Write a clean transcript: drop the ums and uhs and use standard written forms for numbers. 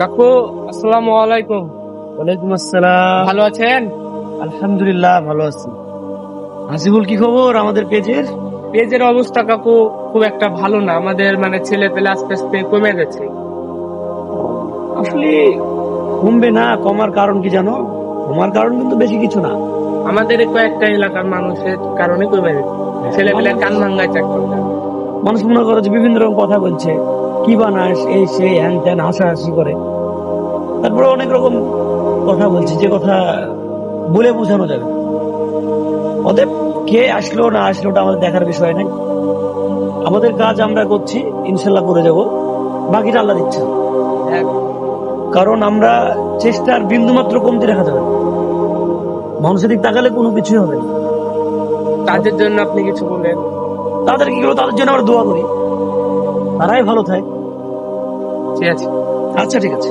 কাকু, আসসালামু আলাইকুম। ওয়ালাইকুম আসসালাম। ভালো আছেন? আলহামদুলিল্লাহ ভালো আছি। হাসিবুল, কি খবর আমাদের পেজের? পেজের অবস্থা কাকু খুব একটা ভালো না, আমাদের মানে ছেলে পেলে আস্তে আস্তে কমে যাচ্ছে। আসলে কমবে না, কমার কারণ কি জানো? কমার কারণ কিন্তু বেশি কিছু না। আমাদের এই কয়েকটা এলাকার মানুষের কারণে কমে যাচ্ছে, ছেলে পেলে কান ভাঙ্গাচ্ছে এক কথা। মানুষ মনে করে যে বিভিন্ন রকম কথা বলছে, কি বানাস, এই সেই হ্যান ত্যান, হাসাহাসি করে। তারপরে অনেক রকম কথা বলছে, যে কথা বলে বোঝানো যাবে না। অতএব কে আসলো না আসলো ওটা আমাদের দেখার বিষয় নাই। আমাদের কাজ আমরা করছি, ইনশাল্লাহ করে যাব, বাকিটা আল্লাহর ইচ্ছা। এক, কারণ আমরা চেষ্টার বিন্দুমাত্র কমতি রাখা যাবে না। মানুষের দিক তাকালে কোনো কিছুই হবে না। কাজের জন্য আপনি কিছু বলেন। তাদের কি করবো, তাদের জন্য আমরা দোয়া করি, তারাই ভালো থাকে। ঠিক আছে। আচ্ছা, ঠিক আছে।